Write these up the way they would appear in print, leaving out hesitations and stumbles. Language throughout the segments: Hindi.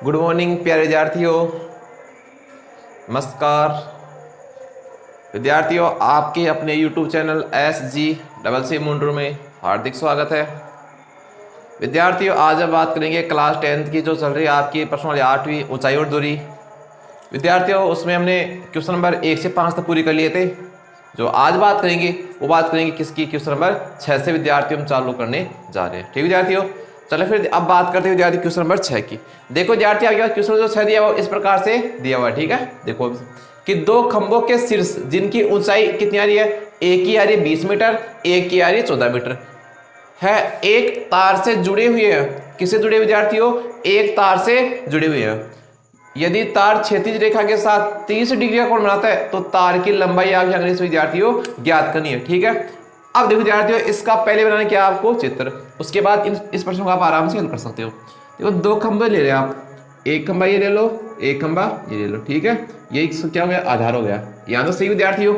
गुड मॉर्निंग प्यारे विद्यार्थियों। नमस्कार विद्यार्थियों, आपके अपने YouTube चैनल SG मुंडू में हार्दिक स्वागत है। विद्यार्थियों, आज हम बात करेंगे क्लास 10th की जो चल रही है आपकी प्रश्न वाली 8वीं ऊंचाई और दूरी। विद्यार्थियों, उसमें हमने क्वेश्चन नंबर 1 से 5 तक पूरी कर लिए थे। जो आज बात करेंगे वो बात करेंगे किसकी, क्वेश्चन नंबर 6 से विद्यार्थियों हम चालू करने जा रहे हैं। ठीक विद्यार्थियों, चलो फिर अब बात करते हैं विद्यार्थी क्वेश्चन नंबर 6 की। देखो विद्यार्थी, आपके पास क्वेश्चन जो 6 दिया हुआ इस प्रकार से दिया हुआ है। ठीक है, देखो कि दो खंभों के शीर्ष जिनकी ऊंचाई कितनी आ रही है, एक की आ रही है 20 मीटर, एक की आ रही है 14 मीटर है, एक तार से जुड़े हुए हैं। किससे जुड़े विद्यार्थियों? एक तार से जुड़े हुए हैं। यदि तार क्षैतिज रेखा के साथ 30 डिग्री का कोण बनाता है तो तार की लंबाई आपके अंग्रेजी विद्यार्थियों ज्ञात करनी है। ठीक है, अब देखो विद्यार्थियों, इसका पहले बनाने क्या आपको चित्र, उसके बाद इस प्रश्न को आप आराम से हल कर सकते हो। देखो दो खंभे ले रहे हैं आप, एक खंभा ये ले लो, एक खंभा ये ले लो। ठीक है, ये क्या हो गया, आधार हो गया। यहाँ तो सही विद्यार्थियों,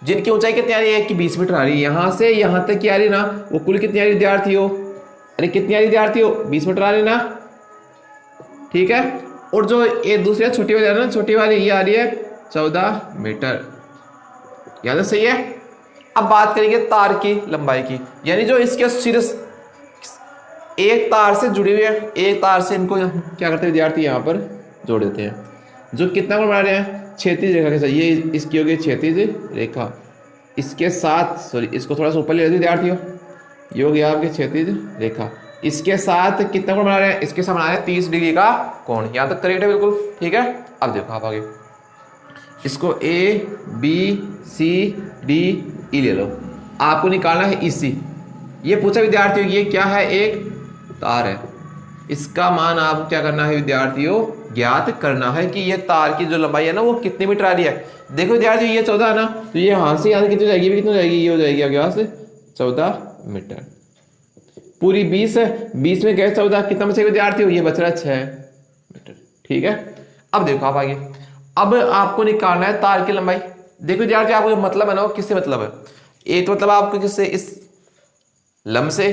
जिनकी ऊंचाई कितनी आ रही है, कि 20 मीटर आ रही है। यहाँ से यहाँ तक की आ रही ना, वो कुल कितनी आ रही विद्यार्थियों, अरे कितनी आ रही विद्यार्थियों, 20 मीटर आ रही ना। ठीक है, और जो ये दूसरी छोटी वाली है ना, छोटी वाली ये आ रही है 14 मीटर। याद है, सही है। अब बात करेंगे तार की लंबाई की, यानी जो इसके शीर्ष एक तार से जुड़े हुए हैं, एक तार से इनको क्या करते हैं विद्यार्थी, यहाँ पर जोड़ देते हैं। जो कितना कोण बना रहे हैं, क्षैतिज रेखा के साथ। ये इसकी होगी क्षैतिज रेखा, इसके साथ सॉरी इसको थोड़ा सा ऊपर ले लेते विद्यार्थियों, ये हो गया आपके क्षैतिज रेखा। इसके साथ कितना कोण बना रहे हैं, इसके साथ बना रहे हैं 30 डिग्री का कोण। यहाँ तक करेक्ट है बिल्कुल। ठीक है, अब देखो आप आगे इसको ABCDE ले लो, आपको निकालना है EC। ये पूछा विद्यार्थियों, ये क्या है, एक तार है, इसका मान आपको क्या करना है विद्यार्थियों, ज्ञात करना है कि ये तार की जो लंबाई है ना वो कितनी मीटर आ रही है। देखो विद्यार्थियों, ये 14 है ना, तो ये यहाँ से यहाँ कितनी जाएगी, कितनी जाएगी, ये हो जाएगी आपके पास 14 मीटर। पूरी 20 है, 20 में गए 14, कितना बचेगा विद्यार्थियों, ये बच रहा है 6 मीटर। ठीक है, अब देखो आप आगे, अब आपको निकालना है तार की लंबाई। देखो विद्यार्थियों, आपको मतलब है ना, किससे मतलब है, एक मतलब आपको किससे, इस लंब से,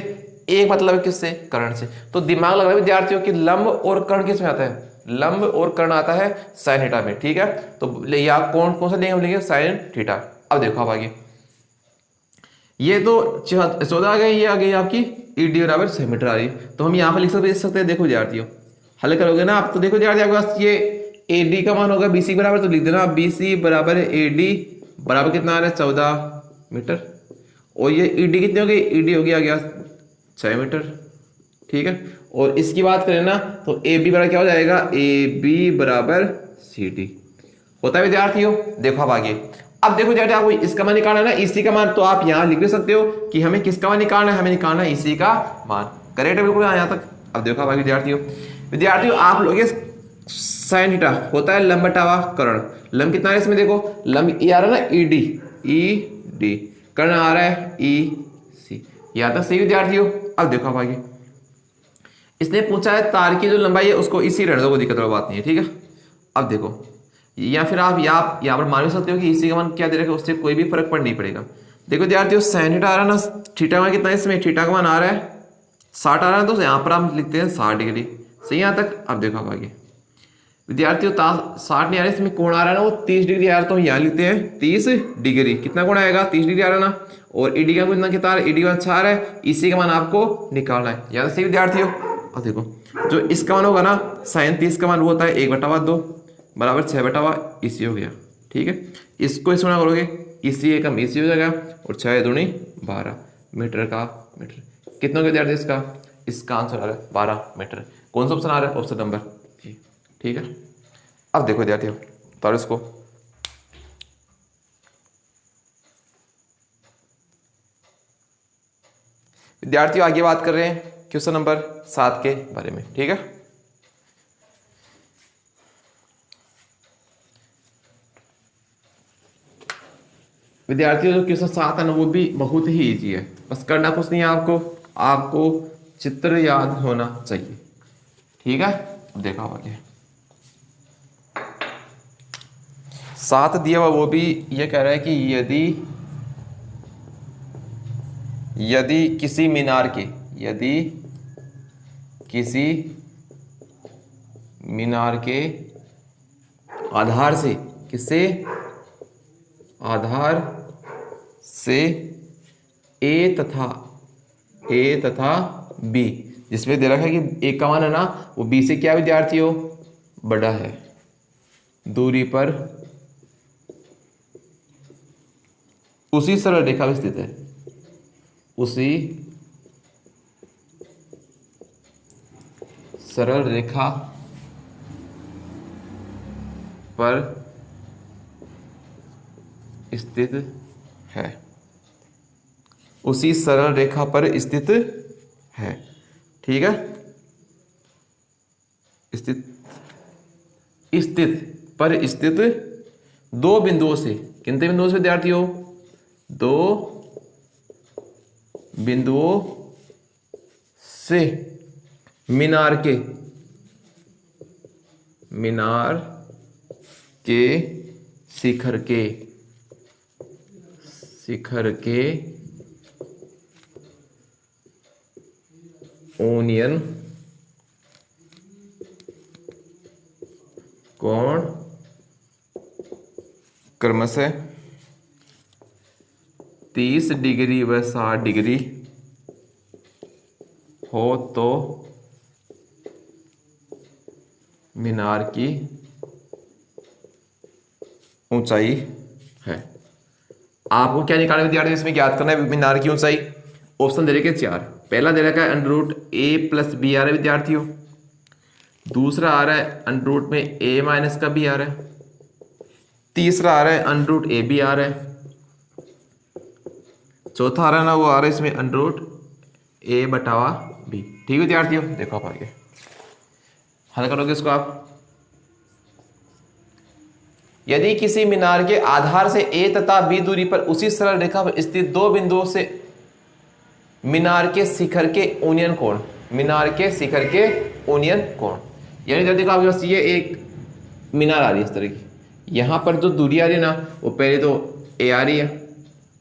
एक मतलब है किससे, कर्ण से। तो दिमाग लग रहा है विद्यार्थियों कि लंब और कर्ण किस में आता है, लंब और कर्ण आता है साइन थीटा में। ठीक है, तो या कौन कौन सा लेंगे, हम लेंगे साइन थीटा। अब देखो आप आगे, ये तो 14 आ गई, ये आ गई आपकी ED बराबर 6 मीटर आ रही, तो हम यहाँ पर लिख सकते हैं। देखो विद्यार्थियों, हल करोगे ना आप, तो देखो विद्यार्थी आपके पास ये AD का मान होगा BC बराबर, तो लिख देना BC बराबर AD बराबर कितना आ रहा है, 14 मीटर। और ये ED कितनी हो गई, ED हो गया 6 मीटर। ठीक है, और इसकी बात करें ना तो AB बराबर क्या हो जाएगा, AB बराबर CD होता है विद्यार्थियों। देखो अब आगे, अब देखो विद्यार्थी, आपको इसका मान निकालना है ना, EC का मान, तो आप यहाँ लिख भी सकते हो कि हमें किसका मान निकालना है, हमें निकालना है EC का मान। करेक्ट है बिल्कुल यहाँ तक। अब देखो अब आगे विद्यार्थियों आप लोग साइन थीटा होता है लंब बटा कर्ण। लंब कितना है इसमें, देखो लंब ये आ रहा है ना ED, कर्ण आ रहा है EC। यहाँ तक सही विद्यार्थियों। अब देखो आप आगे, इसने पूछा है तार की जो लंबाई है उसको इसी रहने दो, कोई दिक्कत वाली बात नहीं है। ठीक है, अब देखो, या फिर आप यहाँ पर मान भी सकते हो कि इसी का मान क्या दे रखा है, उससे कोई भी फर्क पड़ नहीं पड़ेगा। देखो विद्यार्थियों, साइन थीटा आ रहा है ना, थीटा मान कितना है इसमें, थीटा का मान आ रहा है 60 आ रहा है, तो यहाँ पर हम लिखते हैं 60 डिग्री। सही यहाँ तक। अब देखो आप आगे विद्यार्थियों, 60 नहीं आ रहा है, इसमें कोण आ रहा है ना वो 30 डिग्री आ रहा है, तो यहाँ लिखते हैं 30 डिग्री। कितना कोण आएगा, 30 डिग्री आ रहा है ना, और ED का कितना कितना ED का 6 आ रहा है, इसी का मान आपको निकालना है। याद सही विद्यार्थियों। अब देखो, जो इसका मान होगा ना साइन 30 का मान वो होता है 1/2 बराबर 6/2 EC हो गया। ठीक है, इसको इस करोगे, EC एकम EC हो जाएगा, और 6 दूनी 12 मीटर का मीटर। कितना हो गया विद्यार्थी इसका आंसर आ रहा है 12 मीटर। कौन सा ऑप्शन आ रहा है, ऑप्शन नंबर E। ठीक है, अब देखो विद्यार्थियों, तो इसको विद्यार्थियों आगे बात कर रहे हैं क्वेश्चन नंबर 7 के बारे में। ठीक है, विद्यार्थियों जो क्वेश्चन 7 है ना वो भी बहुत ही इजी है, बस करना कुछ नहीं है आपको चित्र याद होना चाहिए। ठीक है, अब देखा आगे 7 दिया हुआ, वो भी ये कह रहा है कि यदि किसी मीनार के, यदि किसी मीनार के आधार से, किससे, आधार से ए तथा बी, जिसमें दे रखा है कि ए का मान है ना वो बी से क्या विद्यार्थी हो, बड़ा है, दूरी पर उसी सरल रेखा में स्थित है, उसी सरल रेखा पर स्थित है, उसी सरल रेखा पर स्थित है। ठीक है, स्थित दो बिंदुओं से, कितने बिंदुओं से विद्यार्थी हो, दो बिंदुओं से मीनार के शिखर के ओनियन कोण क्रमशः 30 डिग्री व 60 डिग्री हो तो मीनार की ऊंचाई है। आपको क्या निकालना विद्यार्थी, इसमें ज्ञात करना है मीनार की ऊंचाई। ऑप्शन दे रखे 4, पहला दे रखा है अंडर रूट ए प्लस बी आ रहा है विद्यार्थियों, दूसरा आ रहा है अंडर रूट में ए माइनस का बी आ रहा है, तीसरा आ रहा है अंडर रूट ए बी आ रहा है, चौथा आ रहा है ना वो आ रहा है इसमें अंडर रूट ए बटावा बी। ठीक विद्यार्थियों, देखो आप आगे हल करोगे इसको आप। यदि किसी मीनार के आधार से ए तथा बी दूरी पर उसी सरल रेखा पर स्थित दो बिंदुओं से मीनार के शिखर के ओनियन कोण, यानी देखो आपके पास ये एक मीनार आ रही है इस तरह की, यहां पर जो दूरी आ रही है ना वो पहले तो ए आ रही है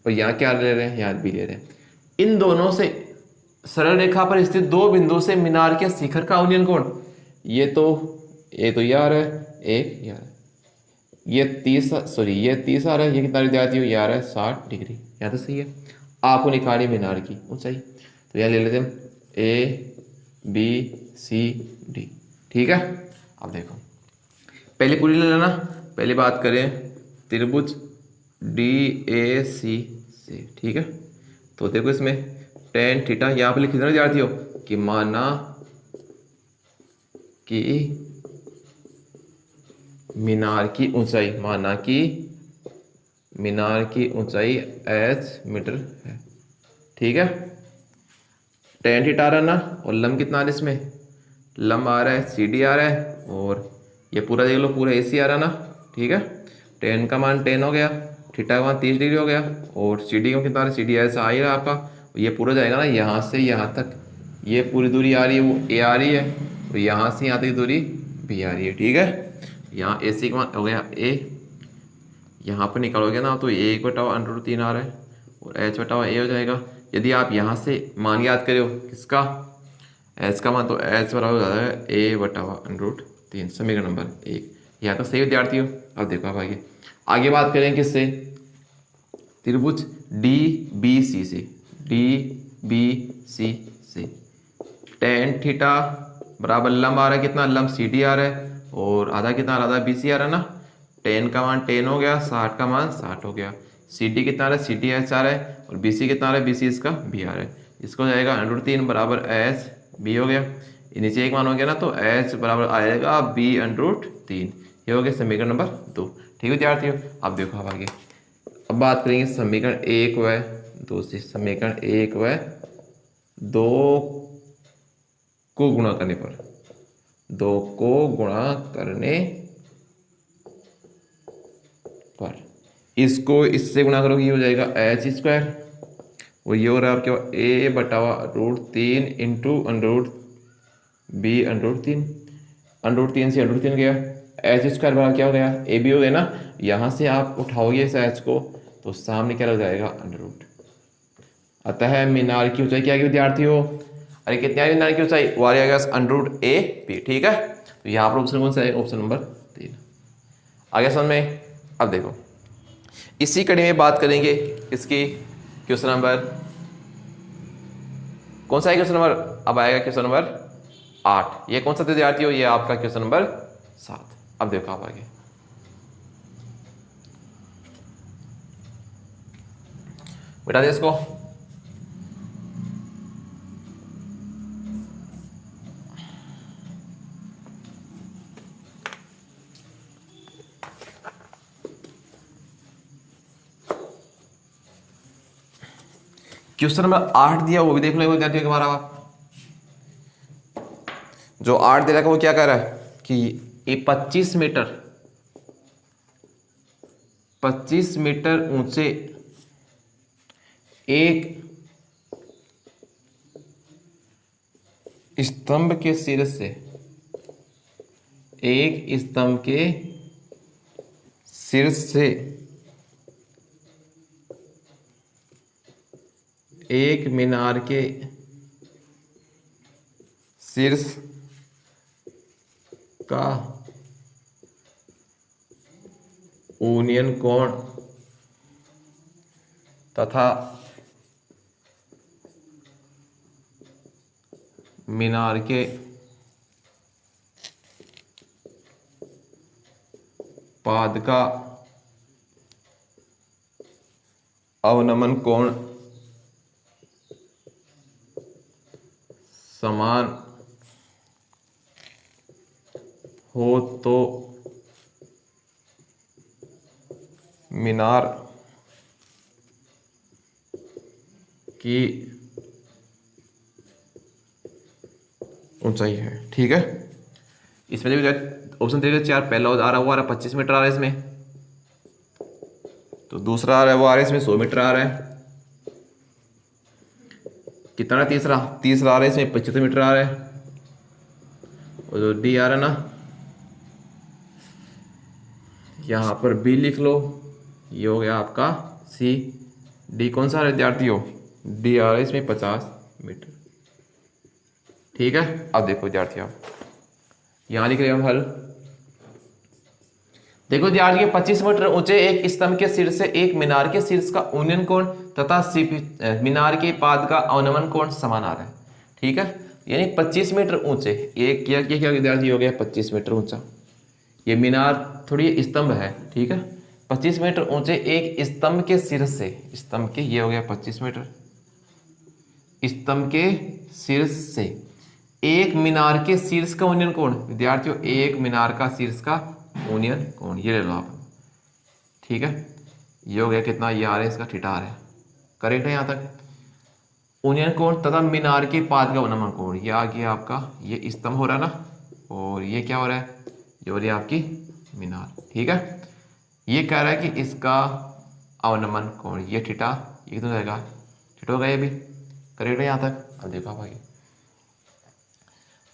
और यहाँ क्या ले रहे हैं, यहाँ बी ले रहे हैं। इन दोनों से सरल रेखा पर स्थित दो बिंदुओं से मीनार के शिखर का ओनियन कोण, ये तो ये आ रहा है, एक यार ये 30 आ रहा है, ये कितना विद्यार्थी हो, ये आ रहा है 60 डिग्री, यहाँ तो सही है। आपको निकाली मीनार की ऊंचाई, तो यहाँ ले लेते हैं ए बी सी डी। ठीक है, अब देखो पहले पूरी ले लेना। पहले बात करें त्रिभुज डी ए सी से, ठीक है। तो देखो इसमें tan थीटा यहाँ पे लिख देना विद्यार्थियों कि माना कि मीनार की ऊंचाई h मीटर है। ठीक है, tan थीटा आ रहा है ना, और लंब कितना आ रहा है इसमें, लंब आ रहा है CD आ रहा है, और ये पूरा देख लो पूरा AC आ रहा है ना। ठीक है, tan का मान 10 हो गया, थीटा का मान 30 डिग्री हो गया, और CD का कितना आ रहा है, CD ऐसा आ ही रहा है आपका। ये पूरा जाएगा ना यहाँ से यहाँ तक, ये पूरी दूरी आ रही है वो A आ रही है, और यहाँ से यहाँ तक की दूरी B आ रही है। ठीक है, यहाँ AC का मान हो गया A, यहाँ पर निकालोगे ना तो 1/√3 आ रहा है, और h/a हो जाएगा। यदि आप यहाँ से मान याद करो किसका, h का मान, तो h बराबर हो जाता है a/√3, समीकरण नंबर 1। यहाँ तक सही विद्यार्थी हो। अब देखो आप आगे बात करें किससे, त्रिभुज DBC से। tan थीटा बराबर लंब आ रहा है कितना, लंब CD आ रहा है, और आधा कितना आधा BC आ रहा है ना। tan का मान 10 हो गया, 60 का मान 60 हो गया। CD कितना आ रहा है, CD H आ रहा है, और BC कितना आ रहा है, BC इसका B आ रहा है। इसको जाएगा √3 बराबर H B हो गया, नीचे एक मान हो गया ना, तो H बराबर आएगा B√3। ये हो गया समीकरण नंबर 2। ठीक विद्यार्थियों, अब देखो आप आगे, अब बात करेंगे समीकरण 1 व 2 से। समीकरण 1 व 2 को गुणा करने पर, 2 को गुणा करने पर इसको इससे गुणा करोगे, ये हो जाएगा h², और ये हो रहा है आपके a/√3 इंटू √b/√3। √3 से √3 गया, h² बराबर क्या हो गया, ab हो गया ना। यहाँ से आप उठाओगे इस h को तो सामने क्या लग जाएगा, √। अतः मीनार की ऊंचाई क्या की विद्यार्थी हो, अरे कितनी आ रही मीनार की ऊंचाई, वो आ गया √ab। ठीक है, तो यहाँ पर ऑप्शन कौन सा है? Option number 3। आगे समझ में? अब देखो इसी कड़ी में बात करेंगे इसकी क्वेश्चन नंबर कौन सा है? क्वेश्चन नंबर अब आएगा क्वेश्चन नंबर 8। ये कौन सा विद्यार्थी हो? ये आपका क्वेश्चन नंबर 7। अब देखो आप आगे बेटा दे इसको। क्वेश्चन नंबर 8 दिया वो भी देख लो विद्यार्थियों के हमारा। जो 8 दे रखा वो क्या कह रहा है कि ये 25 मीटर ऊंचे एक स्तंभ के सिर से एक मीनार के शीर्ष का यूनियन कोण तथा मीनार के पाद का अवनमन कोण समान हो तो मीनार की ऊंचाई है। ठीक है, इसमें देखो ऑप्शन 3 4 पहला आ रहा वो आ रहा 25 मीटर आ रहा है इसमें, तो दूसरा आ रहा है वो आ रहा है इसमें 100 मीटर आ रहा है। कितना तीसरा आ रहा है इसमें 75 मीटर आ रहा है। और जो डी आ रहा है ना यहाँ पर बी लिख लो, ये हो गया आपका सी। डी कौन सा विद्यार्थी हो? डी आ रहा है इसमें 50 मीटर। ठीक है, अब देखो विद्यार्थियों यहाँ लिख रहे हम हल। देखो विद्यार्थी 25 मीटर ऊंचे एक स्तंभ के शीर्ष से एक मीनार के शीर्ष का ऊर्ध्वन कोण तथा मीनार के पाद का अवनमन कोण समान आ रहा है। ठीक है, यानी 25 मीटर ऊंचे एक क्या विद्यार्थी हो गया 25 मीटर ऊंचा। ये मीनार थोड़ी स्तंभ है। ठीक है, 25 मीटर ऊंचे एक स्तंभ के शीर्ष से, स्तंभ के ये हो गया 25 मीटर, स्तंभ के शीर्ष से एक मीनार के शीर्ष का यूनियन कोण विद्यार्थियों, एक मीनार का शीर्ष का यूनियन कोण ये ले लो आप। ठीक है, ये हो गया कितना? ये आ रहा है इसका थीटा आ रहा है। करेक्ट है यहाँ तक? यूनियन कोण तथा मीनार के पाद का अवनमन कोण ये आ गया आपका, ये स्तंभ हो रहा है ना, और ये क्या हो रहा है? ये हो रही है आपकी मीनार। ठीक है, ये कह रहा है कि इसका अवनमन कोण ये थीटा, ये कितना जाएगा? थीटा होगा ये भी। करेक्ट है यहाँ तक? अब देखो आप आगे,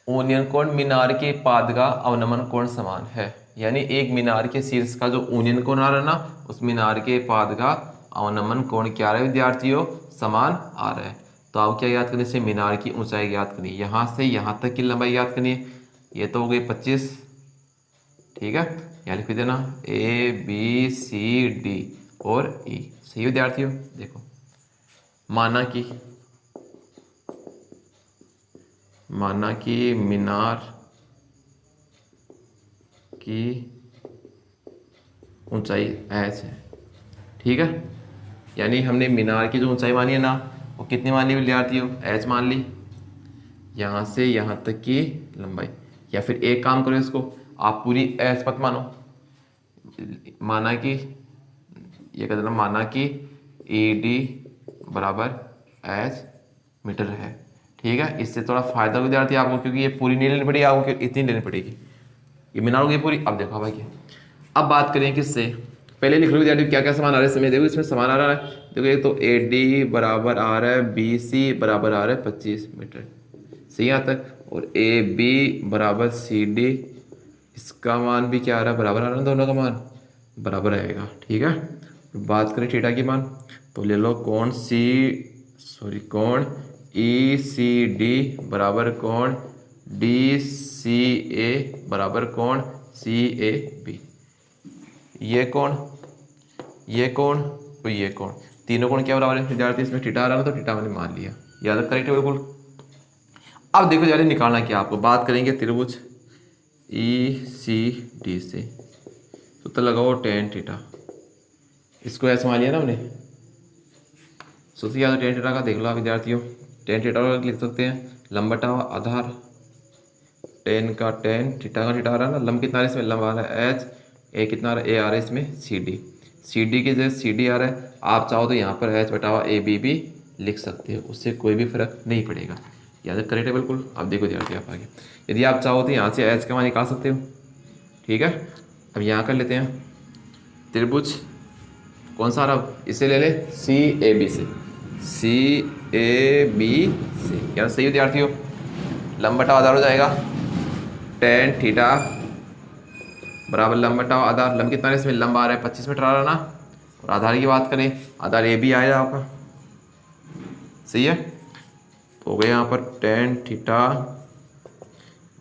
यूनियन कोण मीनार के पाद का अवनमन कोण समान है, यानी एक मीनार के शीर्ष का जो यूनियन कोण आ रहा है ना, उस मीनार के पाद का अवनमन कोण क्या आ रहा है विद्यार्थियों? समान आ रहा है। तो आप क्या याद करनी है? मीनार की ऊंचाई याद करनी है, यहाँ से यहाँ तक की लंबाई याद करनी है। ये तो हो गई 25। ठीक है, यहाँ लिख देना ए बी सी डी और ई। सही विद्यार्थियों, देखो माना कि मीनार की ऊंचाई एच है। ठीक है, यानी हमने मीनार की जो ऊंचाई मानी है ना वो कितनी मान ली विद्यार्थियों? एच मान ली। यहाँ से यहाँ तक की लंबाई, या फिर एक काम करो इसको आप पूरी एच मत मानो, माना कि ये कहते हैं माना कि ए डी बराबर एच मीटर है। ठीक है, इससे थोड़ा फायदा विद्यार्थी आपको, क्योंकि ये पूरी नहीं लेनी पड़ेगी आपको, इतनी लेनी पड़ेगी। ये मीनार होगी पूरी। अब देखो भाई अब बात करें किससे, पहले लिख लो विद्यार्थी क्या क्या समान आ रहा है इसमें। देखो इसमें समान आ रहा है, देखो एक तो ए डी बराबर आ रहा है बी सी बराबर आ रहा है 25 मीटर। सही यहाँ तक? और ए बी बराबर सी डी, इसका मान भी क्या आ रहा है? बराबर आ रहा है, दोनों का मान बराबर आएगा। ठीक है, बात करें थीटा की मान, तो ले लो कोण ई सी डी बराबर कोण डी सी सी ए बराबर कोण सी ए बी। ये कोण और ये कोण, तीनों कोण क्या बराबर है विद्यार्थी, इसमें थीटा आ रहा है तो थीटा मैंने मान लिया, याद करेक्ट है बिल्कुल। अब देखो यार निकालना क्या, आपको बात करेंगे त्रिभुज ई सी डी से, सूत्र लगाओ टेन थीटा, इसको ऐसे मान लिया ना हमने, सूत्र याद टेन थीटा का देख लो विद्यार्थियों, टेन थीटा लिख सकते हैं लंबटा आधार, टेन का टेन थीटा का थीटा आ रहा है ना, लंब कितना आ रहा है इसमें, लंब आ रहा है एच, ए कितना आ रहा है ए आ रहा है इसमें सी डी, सी डी की जगह सी डी आ रहा है, आप चाहो तो यहाँ पर एच बटावा ए बी भी लिख सकते हो, उससे कोई भी फर्क नहीं पड़ेगा, याद करेक्ट है बिल्कुल। अब देखो विद्यार्थी आप आगे, यदि आप चाहो तो यहाँ से एच का मान निकाल सकते हो, ठीक है। अब यहाँ कर लेते हैं त्रिभुज कौन सा रहा, इसे ले ले सी ए बी से, सी ए बी से, क्या सही विद्यार्थियों, लंब बटा आधार हो जाएगा टेन थीटा बराबर लंब बटा आधार, लंब कितना है इसमें, लंब आ रहा है 25 मीटर आ रहा है ना, और आधार की बात करें आधार ए बी आएगा आपका, सही है। तो हो गया यहाँ पर टेन थीटा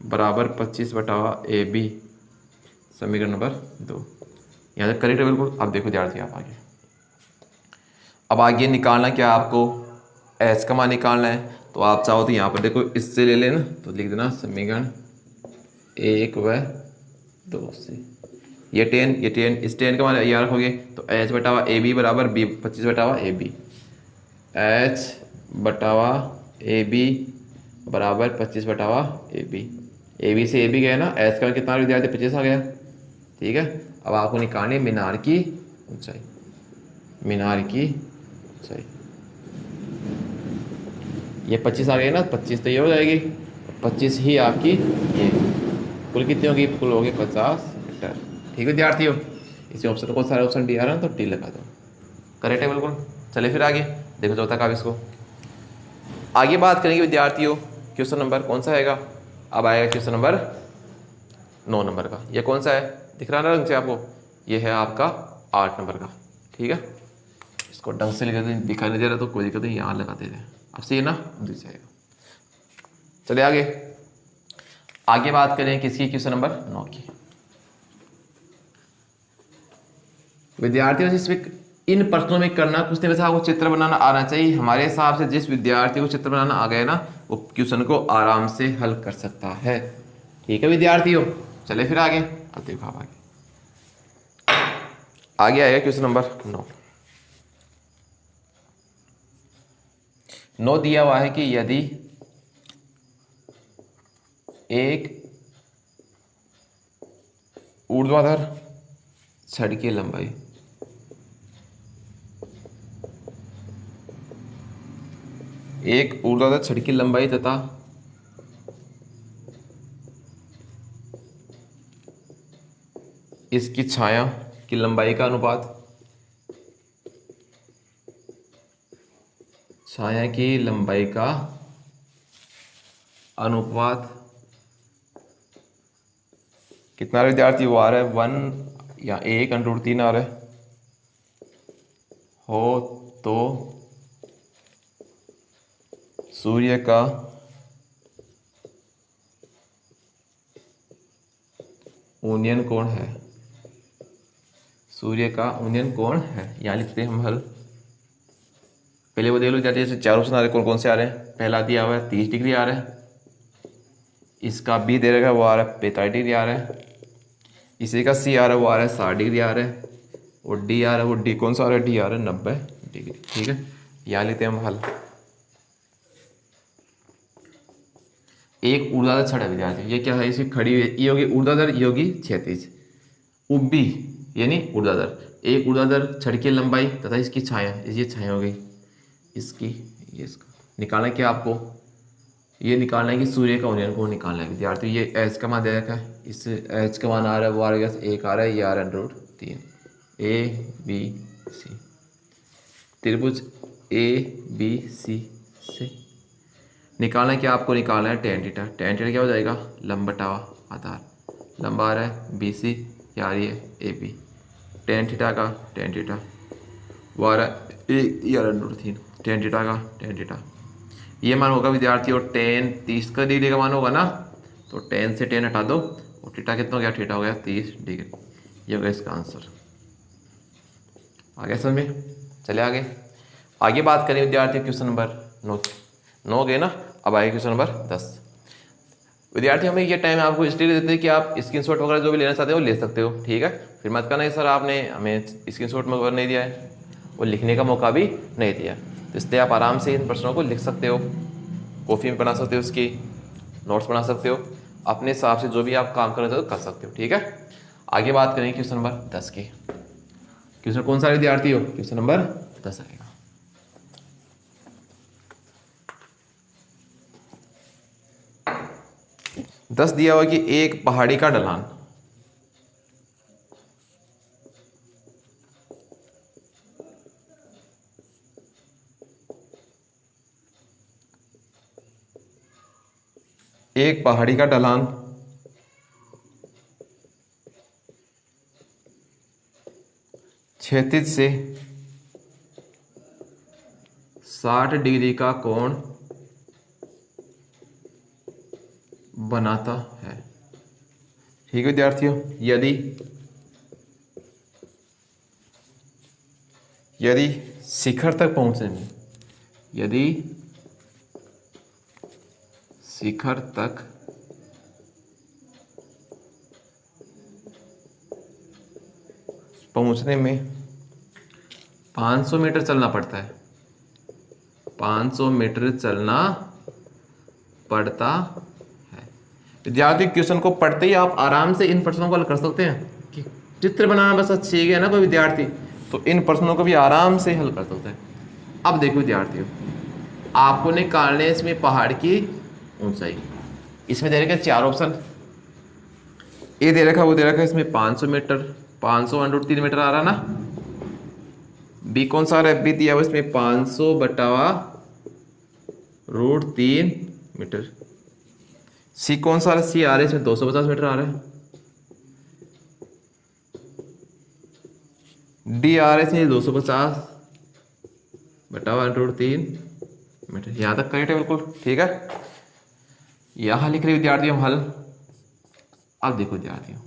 बराबर 25 बटा ए बी, समीकरण नंबर 2, यहाँ तक करेक्ट है बिल्कुल। अब देखो विद्यार्थी आप आगे, अब आगे निकालना क्या आपको, एच का मान निकालना है, तो आप चाहो तो यहाँ पर देखो इससे ले लेना, तो लिख देना समीकरण 1 व 2 से, ये टेन इस टेन का मान यहाँ रखोगे तो एच बटावा ए बी बराबर बी 25 बटावा ए बी, एच बटावा ए बी बराबर 25 बटावा ए बी से ए बी गया ना, एच का कितना विद्यार्थी 25 आ गया, ठीक है। अब आपको निकालनी मीनार की ऊंचाई, मीनार की ऊंचाई, ये 25 आ गई ना, 25 तो ये हो जाएगी, 25 ही आपकी ये, कुल कितनी होगी, कुल होगी 50 मीटर, ठीक है विद्यार्थियों। इसी ऑप्शन को सारे ऑप्शन डी आ रहा है तो टी लगा दो, करेक्ट है बिल्कुल। चलिए फिर आगे देखो चौथा का, इसको आगे बात करेंगे विद्यार्थियों, क्वेश्चन नंबर कौन सा आएगा, अब आएगा क्वेश्चन नंबर 9 नंबर का, ये कौन सा है दिख रहा है ना रंग से आपको, ये है आपका 8 नंबर का, ठीक है। इसको ढंग से दिखाई नहीं दे रहा तो कोई दिक्कत नहीं, यहाँ लगा दे रहे हैं, अब सही है ना, दिख जाएगा। चलिए आगे बात करें किसकी, क्वेश्चन नंबर 9 की। विद्यार्थियों इसमें इन प्रश्नों में करना कुछ नहीं, वैसे आपको चित्र बनाना आना चाहिए, हमारे हिसाब से जिस विद्यार्थी को चित्र बनाना आ गया ना वो क्वेश्चन को आराम से हल कर सकता है, ठीक है विद्यार्थियों। चले फिर आगे, अब देखो आप आगे आएगा क्वेश्चन नंबर 9 दिया हुआ है कि यदि एक ऊर्ध्वाधर छड़ की लंबाई छड़ की लंबाई तथा इसकी छाया की लंबाई का अनुपात, छाया की लंबाई का अनुपात कितना विद्यार्थी, वो आ रहा है 1 या 1/3 आ रहा है, हो तो सूर्य का उन्नयन कोण है, सूर्य का उन्नयन कोण है, यहाँ लिखते हैं हम हल। पहले वो देख लो जाते जैसे चार ऑप्शन आ रहे कौन कौन से आ रहे हैं, पहला दिया हुआ है 30 डिग्री आ रहा है, इसका बी दे रखा है वो आ रहा है 45 डिग्री आ रहा है, इसी का सी आ रहा है वो आ रहा है 60 डिग्री आ रहा है, और डी आ रहा है वो डी कौन सा आ रहा है, डी आ रहा है 90 डिग्री, ठीक है। यहाँ लेते हैं हम हल। एक ऊर्ध्वाधर छड़ है विद्यार्थी, ये क्या है, इसकी खड़ी हुई, ये होगी ऊर्ध्वाधर, ये होगी क्षैतिज, उब्बी यानी ऊर्ध्वाधर, एक ऊर्ध्वाधर छड़ की लंबाई तथा इसकी छाया, ये छाया हो गई इसकी, ये इसका निकालना क्या आपको, ये निकालना है कि सूर्य का उन्नयन कोण निकालना है विद्यार्थी। ये एच का मान दे रखा है, इस एच का मान आ रहा है वो आ रहा है 1 आ रहा है, ये आ रहा है √3, ए बी सी, त्रिभुज ए बी सी से निकालना है क्या आपको, निकालना है टेन थीटा, टेन थीटा क्या हो जाएगा, लंब बटावा आधार, लंब आ रहा है बी सी, या आ रही है ए बी, टेन थीटा का टेन थीटा वो आ रहा है √3, टेन थीटा का टेन थीटा, ये मान होगा विद्यार्थी, और टेन 30 का डिग्री का मान होगा ना, तो 10 से 10 हटा दो और थीटा कितना हो गया, थीटा हो गया 30 डिग्री। ये हो गया इसका आंसर। आगे समझ में? चले आगे बात करें विद्यार्थी क्वेश्चन नंबर 9 गए ना। अब आगे क्वेश्चन नंबर 10। विद्यार्थी हमें ये टाइम आपको इसलिए देते हैं कि आप स्क्रीनशॉट वगैरह जो भी लेना चाहते हो वो ले सकते हो, ठीक है। फिर मत कहना सर आपने हमें स्क्रीनशॉट वगैरह नहीं दिया है, वो लिखने का मौका भी नहीं दिया, तो इसलिए आप आराम से इन प्रश्नों को लिख सकते हो, कॉपी में बना सकते हो, उसकी नोट्स बना सकते हो, अपने हिसाब से जो भी आप काम करना चाहते हो कर सकते हो, ठीक है। आगे बात करेंगे क्वेश्चन नंबर 10 की। क्वेश्चन कौन सा विद्यार्थी हो? क्वेश्चन नंबर 10 आएगा। दस दिया हुआ कि एक पहाड़ी का ढलान क्षैतिज से 60 डिग्री का कोण बनाता है, ठीक है विद्यार्थियों। यदि शिखर तक पहुंचने में शिखर तक पहुंचने में 500 मीटर चलना पड़ता है, 500 मीटर चलना पड़ता है। विद्यार्थी क्वेश्चन को पढ़ते ही आप आराम से इन प्रश्नों को हल कर सकते हैं कि चित्र बनाना बस अच्छी है ना कोई विद्यार्थी, तो इन प्रश्नों को भी आराम से हल कर सकते हैं। अब देखो विद्यार्थियों, आपको निकालने है इसमें पहाड़ की ऊंचाई। इसमें दे रखा 4 ऑप्शन, ए दे रखा, वो दे रखा है इसमें 500 मीटर, 500√3 मीटर आ रहा ना। बी कौन सा आ रहा है? बी दिया हुआ इसमें 500/√3 मीटर। सी कौन सा आ रहा है? सी आ रहा है इसमें 250 मीटर आ रहा है। डी आ रहा है इसमें 250/√3 मीटर। यहां तक करेक्ट है बिल्कुल, ठीक है। यहां लिख रहे विद्यार्थियों हम हल। अब देखो विद्यार्थियों,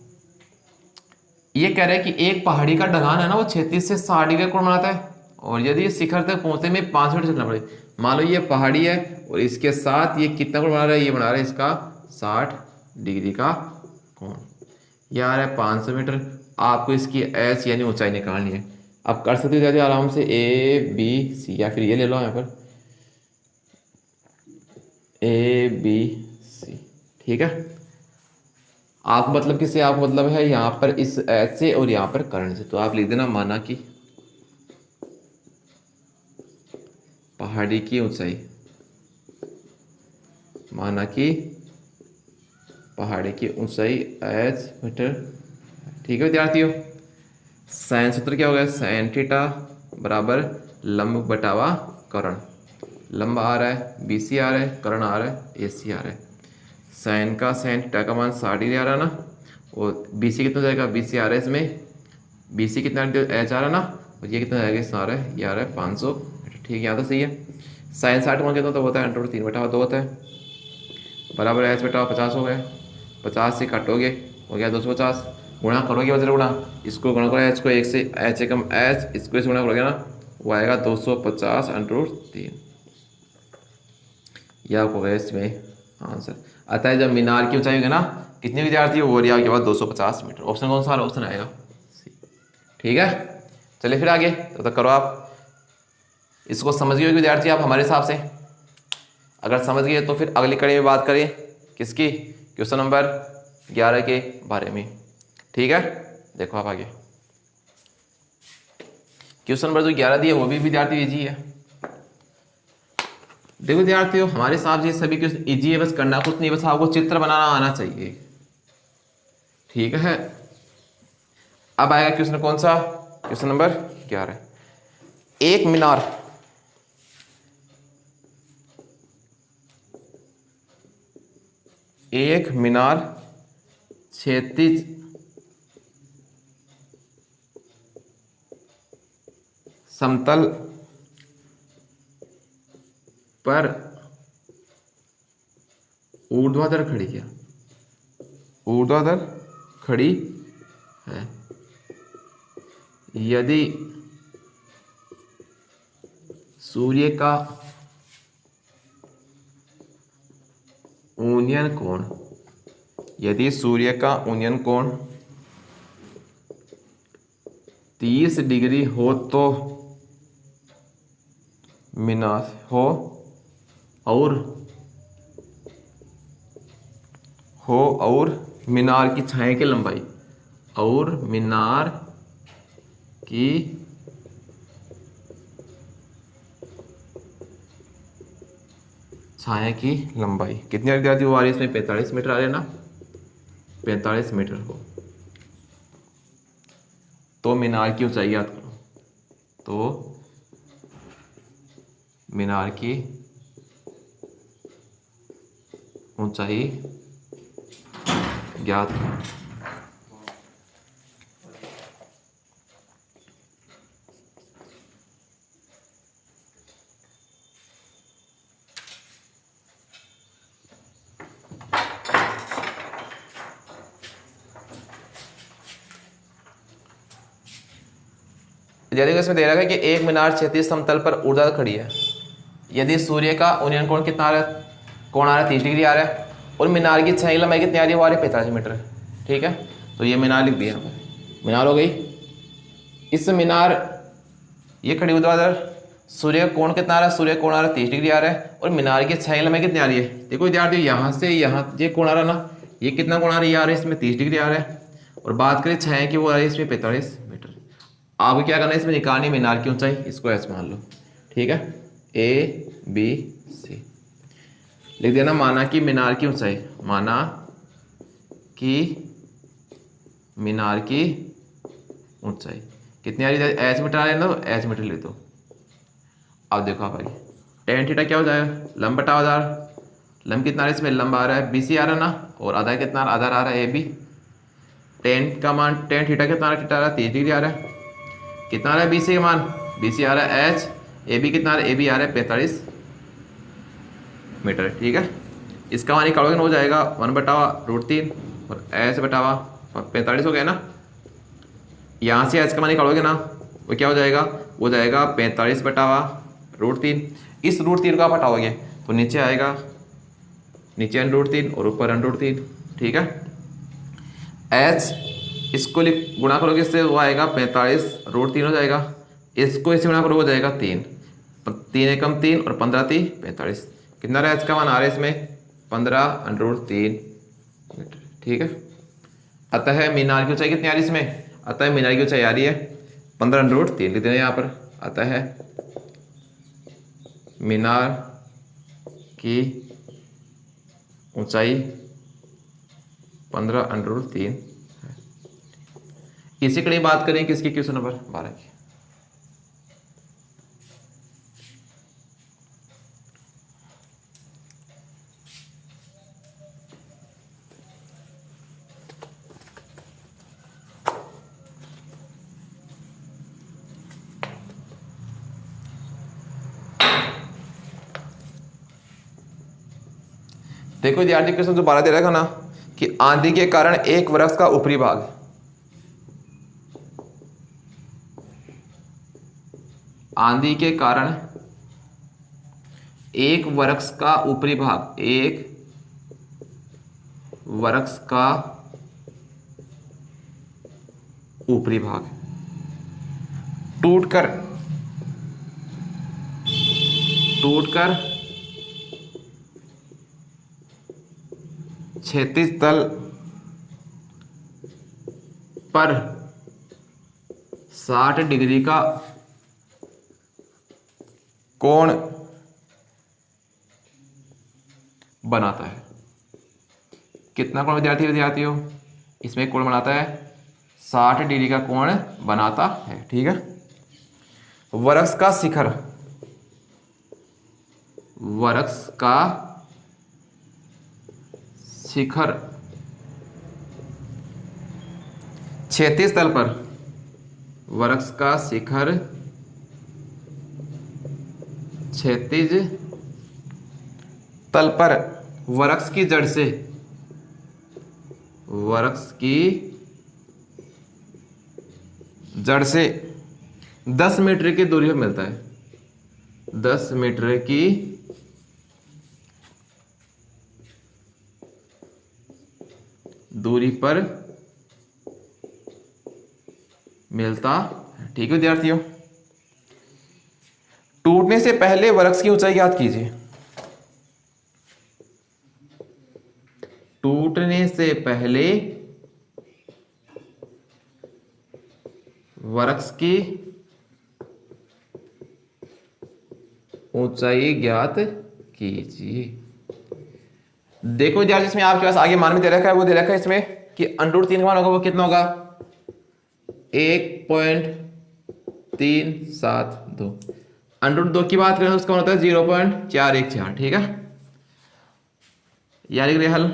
ये कह रहा है कि एक पहाड़ी का ढलान है ना, वो 36 से 60 डिग्री कोण बनाता है, और यदि शिखर तक पहुंचने में 5 मिनट चलना पड़े। मान लो ये पहाड़ी है और इसके साथ ये कितना कोण बना रहा है? ये बना रहा है इसका 60 डिग्री का कोण। ये आ रहा है 500 मीटर। आपको इसकी एच यानी ऊंचाई निकालनी है। आप कर सकते हो आराम से ABC, या फिर ये ले लो यहाँ पर ABC, ठीक है। आप मतलब किससे? आप मतलब है यहाँ पर इस एच से और यहाँ पर करंट से, तो आप लिख देना माना कि पहाड़ी की ऊंचाई, माना कि पहाड़ी की ऊंचाई H मीटर, ठीक है विद्यार्थियों। साइन सूत्र क्या होगा? साइन थीटा बराबर लंब बटावा कर्ण। लंब आ रहा है BC आ रहा है, कर्ण आ रहा है AC आ रहा है। साइन का साइन थीटा का मान 60 डिग्री आ रहा है ना, और BC कितना जाएगा? BC आ रहा है इसमें, BC कितना H आ रहा है ना, और ये कितना जाएगा? इसमें आ रहा है, ये आ रहा है 500 मीटर, ठीक है। यहाँ तो सही है। साइन 60 मान कितना तो होता है? √3/2 होता है, बराबर H/50 हो गया। 50 से काटोगे हो गया 250, गुणा करोगे वजन गुणा, इसको गुणा करो H को 1 से, H एकम H, इसको इस गुणा करोगे ना, वो आएगा 250/3। यह आपको गया इसमें आंसर। अतः जब मीनार की ऊंचाई होगी ना, कितने विद्यार्थी हो रही है आपके पास? 250 मीटर। ऑप्शन कौन सा? ऑप्शन आएगा सी, ठीक है। चलिए फिर आगे तो करो आप। इसको समझ गए विद्यार्थी आप हमारे हिसाब से? अगर समझ गए तो फिर अगली कड़ी में बात करें किसकी? क्वेश्चन नंबर 11 के बारे में, ठीक है। देखो आप आगे क्वेश्चन नंबर जो 11 दिए वो भी विद्यार्थी इजी है। देखो विद्यार्थियों, हमारे हिसाब से सभी क्वेश्चन इजी है, बस करना कुछ नहीं, बस आपको चित्र बनाना आना चाहिए, ठीक है। अब आएगा क्वेश्चन कौन सा? Question number 11। एक मीनार क्षैतिज समतल पर ऊर्ध्वाधर खड़ी है। ऊर्ध्वाधर खड़ी है। यदि सूर्य का उन्नयन कोण, यदि सूर्य का उन्नयन कोण 30 डिग्री हो तो मीनार हो और मीनार की छाया की लंबाई, और मीनार की छाया की लंबाई कितनी आ रही है इसमें? 45 मीटर आ रही है ना, 45 मीटर हो तो मीनार की ऊंचाई याद करो। तो मीनार की ऊंचाई ज्ञात करो। यदि इसमें दे रखा है कि एक मीनार क्षैतिज समतल पर ऊर्ध्वाधर खड़ी है, यदि सूर्य का उन्नयन कोण कितना आ रहा है? कोण आ रहा है 30 डिग्री आ रहा है, और मीनार की छाया लंबाई कितनी आ रही है? वो आ रही है 45 मीटर। ठीक है, तो ये मीनार लिख दिया, मीनार हो गई। इस मीनार ये खड़ी ऊर्ध्वाधर, सूर्य का कोण कितना आ रहा है? सूर्य कोण आ रहा है 30 डिग्री आ रहा है, और मीनार की छाया लंबाई कितनी आ रही है? देखो विद्यार्थी, यहाँ से यहाँ ये कोण आ रहा है ना, ये कितना कोण आ रहा है? ये आ रहा है इसमें 30 डिग्री आ रहा है, और बात करें छाया की, वो आ रही है इसमें 45 मीटर। आपको क्या करना है? इसमें निकालनी मीनार की ऊंचाई, इसको ऐसे मान लो। ठीक है, ABC लिख देना। माना कि मीनार की ऊंचाई, माना कि मीनार की ऊंचाई कितनी आ रही है? एच मीटर आ रही है ना, तो एच मीटर ले दो। अब देखो आप आगे टेन थीटा क्या हो जाएगा? लंब बटा आधार। लंब कितना आ रहा है इसमें? लंब आ रहा है BC आ रहा है ना, और आधार कितना? आधार आ रहा है AB। टेन का मान, टेन थीटा कितना आ रहा है? थीटा आ रहा है 30 डिग्री आ रहा है। कितना आ रहा है BC का मान? BC आ रहा है H। AB कितना आ रहा है? AB आ रहा है 45 मीटर। ठीक है, इसका मान निकालोगे ना, हो जाएगा 1/√3 और H बटावा 45 हो गया ना। यहाँ से H का मान निकालोगे ना, वो क्या हो जाएगा? वो जाएगा 45/√3। इस √3 को आप हटाओगे तो नीचे आएगा, नीचे √3 और ऊपर √3। ठीक है, H इसको गुणा करोगे इससे, वो आएगा 45√3 हो जाएगा। इसको इससे गुणा करोगे हो जाएगा 3, 3 एकम 3 और 15 3 45। कितना रहा? H का मान आ रहा है इसमें 15√3 मीटर। ठीक है, अतः मीनार की ऊंचाई कितनी आ रही है इसमें? अतः मीनार की ऊंचाई आ रही है 15√3 लिख देना यहाँ पर। अतः मीनार की ऊंचाई 15√3। इसी कड़ी बात करें किसकी? क्वेश्चन नंबर 12 की। देखो विद्यार्थी, क्वेश्चन जो 12 दे रखा ना कि आंधी के कारण एक वृक्ष का ऊपरी भाग, आंधी के कारण एक वृक्ष का ऊपरी भाग, एक वृक्ष का ऊपरी भाग टूटकर क्षैतिज तल पर 60 डिग्री का कोण बनाता है। कितना कोण विद्यार्थियों? इसमें कोण बनाता है 60 डिग्री का कोण बनाता है। ठीक है, वृक्ष का शिखर, वृक्ष का शिखर क्षैतिज तल पर, वृक्ष का शिखर क्षैतिज तल पर वृक्ष की जड़ से, वृक्ष की जड़ से 10 मीटर की दूरी पर मिलता है, 10 मीटर की दूरी पर मिलता है। ठीक है विद्यार्थियों, टूटने से पहले वृक्ष की ऊंचाई ज्ञात कीजिए। टूटने से पहले वृक्ष की ऊंचाई ज्ञात कीजिए। देखो यार, जिसमें आपके पास आगे मान में दे रखा है, वो दे रखा है इसमें कि √3 का मान होगा वो कितना होगा 1.372। √2 की बात करें तो उसका होता है 0.414। ठीक है, यानी कि हल।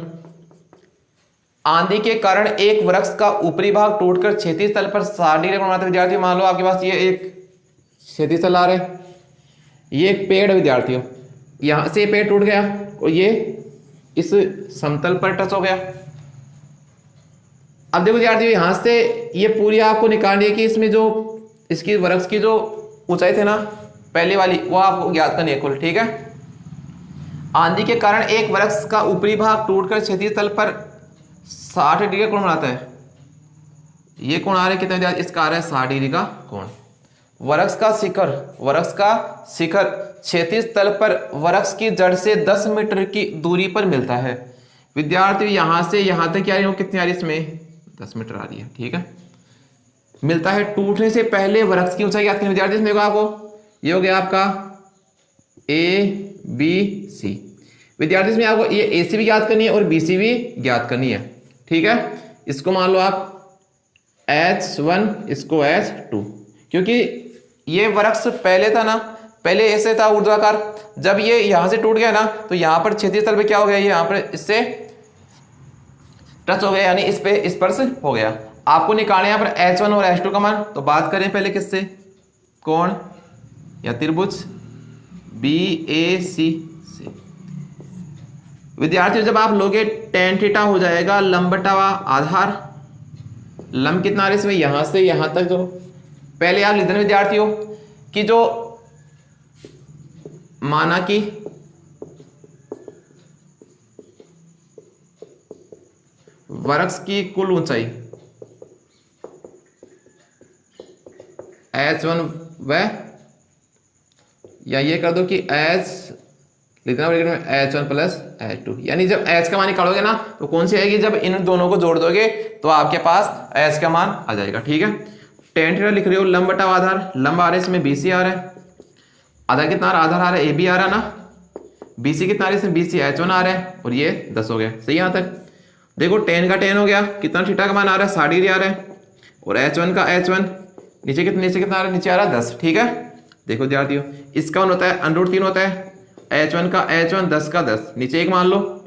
आंधी के कारण एक वृक्ष का ऊपरी भाग टूटकर क्षैतिज तल पर 60 डिग्री कोण बनाता है। विद्यार्थी मान लो आपके पास ये एक क्षैतिज तल आ रहा है, ये एक पेड़ है विद्यार्थियों, यहां से पेड़ टूट गया और ये इस समतल पर टच हो गया। अब देखो विद्यार्थियों, यहां से ये पूरी आपको निकालनी है कि इसमें जो इसकी वृक्ष की जो ऊंचाई थे ना पहले वाली, वो आपको ज्ञात करनी है कुल। ठीक है, आंधी के कारण एक वृक्ष का ऊपरी भाग टूटकर क्षैतिज तल पर 60 डिग्री कोण बनाता है। ये कोण आ रहा है कितना, इसका आ रहा है 60 डिग्री का कोण। वृक्ष का शिखर क्षैतिज तल पर वृक्ष की जड़ से 10 मीटर की दूरी पर मिलता है। विद्यार्थी यहां से यहां तक क्या कितनी आ रही है, इसमें 10 मीटर आ रही है। ठीक है, मिलता है। टूटने से पहले वृक्ष की ऊंचाई ज्ञात करनी। विद्यार्थी इसमें आपको ये हो गया आपका ABC। विद्यार्थी इसमें आपको ये AC भी ज्ञात करनी है और BC भी ज्ञात करनी है। ठीक है, इसको मान लो आप H1, इसको H2, क्योंकि ये वृक्ष पहले था ना, पहले ऐसे था ऊर्ध्वाकार, जब ये यहां से टूट गया ना तो यहां पर क्षैतिज तल पे क्या हो गया, ये यहां पर इससे टच हो गया, यानी इस पे स्पर्श हो गया। आपको निकालना यहाँ पर H1 और H2 का मान। तो बात करें पहले किससे, कोण या त्रिभुज BAC से। विद्यार्थियों जब आप लोगे tan थीटा हो जाएगा लंब बटा आधार। लंब कितना आ रहा है इसमें, यहां से यहां तक। जो पहले आप लिख देना विद्यार्थियों कि जो माना कि वृक्ष की कुल ऊंचाई H1 व, या ये कर दो कि H लिखना पड़ेगा H1 प्लस H2, यानी जब H का मान निकालोगे ना तो कौन सी आएगी, जब इन दोनों को जोड़ दोगे तो आपके पास H का मान आ जाएगा। ठीक है, tan थीटा लिख रहे हो लंब बटा आधार। लंब आ रहा है इसमें BC आ रहा है, आधार कितना आ रहा है, आधार आ रहा है AB आ रहा है ना, BC कितना आ रहा है इसमें BC H1 आ रहा है और ये 10 हो गया। सही यहाँ तक। देखो tan का tan हो गया, कितना थीटा का मान आ रहा है 60 डिग्री आ रहा है, और H1 का H1 नीचे कितना आ रहा है, नीचे आ रहा है 10। ठीक है, देखो विद्यार्थियों इसका मान होता है √3 होता है, H1 का H1 10 का 10, नीचे एक मान लो,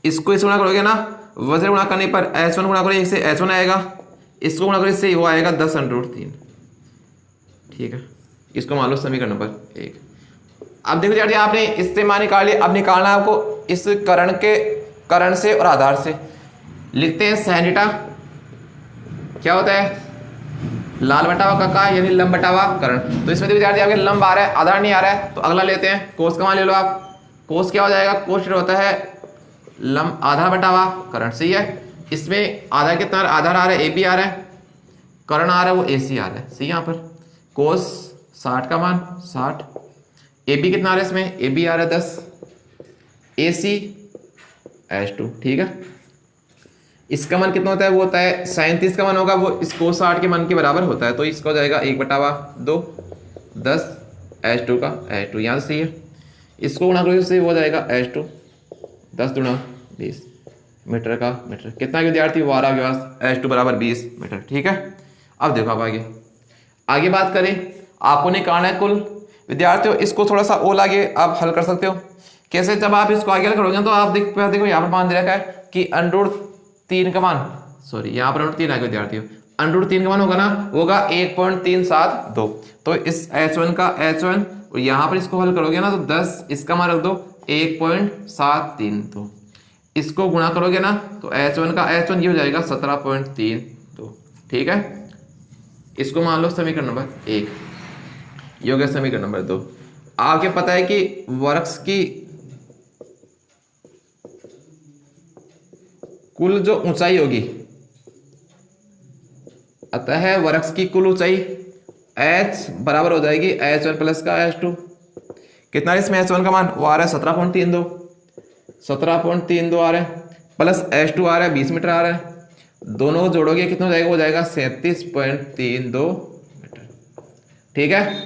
इसको इस गुणा करोगे ना, वजन गुणा करने पर H1 गुणा करोगे इससे H1 आएगा, इसको गुणा करोगे इससे वो आएगा 10√3। ठीक है, इसको मान लो समीकरण नंबर 1। अब देखो विद्यार्थी आपने इससे मान निकाल लिया, अब निकालना है आपको इस कर्ण से और आधार से। लिखते हैं sin थीटा क्या होता है, लाल बटावा का यानी लंब बटावा कर्ण। तो इसमें विद्यार्थी आपके लंब आ रहा है, आधार नहीं आ रहा है, तो अगला लेते हैं कोस का मान ले लो आप। कोस क्या हो जाएगा, कोस होता है लंब आधार बटावा कर्ण। सही है, इसमें आधार कितना आधार आ रहा है AB आ रहा है, कर्ण आ रहा है वो AC आ रहा है। सही, यहाँ पर कोस 60 का मान 60, AB कितना आ रहा है इसमें, AB आ रहा है 10, AC H2। ठीक है, इसका मान कितना होता है, वो होता है 37 का मान होगा, वो इस कोस 60 के मान के बराबर होता है, तो इसका हो जाएगा 1/2 10 H2 का H2 यहाँ से। सही है, इसको गुणा करो इससे वो हो जाएगा H2 10 × 20 मीटर का मीटर। कितना विद्यार्थी, वो आ रहा है आपके पास H2 बराबर 20 मीटर। ठीक है, अब देखो आप आगे बात करें, आपको निकालना है कुल। विद्यार्थियों इसको थोड़ा सा और आगे आप हल कर सकते हो। कैसे, जब आप इसको आगे हल करोगे तो आप देखो यहाँ पर मान दे रखा है कि √3 का मान, सॉरी यहाँ पर √3 आ गया विद्यार्थियों, √3 का मान होगा ना, होगा 1.372। तो इस H1 का H1 और यहाँ पर इसको हल करोगे ना तो 10, इसका मान रख दो 1.732। इसको गुणा करोगे ना तो H1 का H1 ये हो जाएगा 17.32। ठीक है, इसको मान लो समीकरण नंबर 1, ये हो गया समीकरण नंबर 2। आपके पता है कि वृक्ष की कुल जो ऊंचाई होगी, अतः वृक्ष की कुल ऊंचाई H बराबर हो जाएगी H1 प्लस का H2। कितना है इसमें H1 का मान, वो आ रहा है 17.32, 17.32 आ रहा है, प्लस H2 आ रहा है 20 मीटर आ रहा है, दोनों को जोड़ोगे कितना हो जाएगा, हो जाएगा 37.32 मीटर। ठीक है,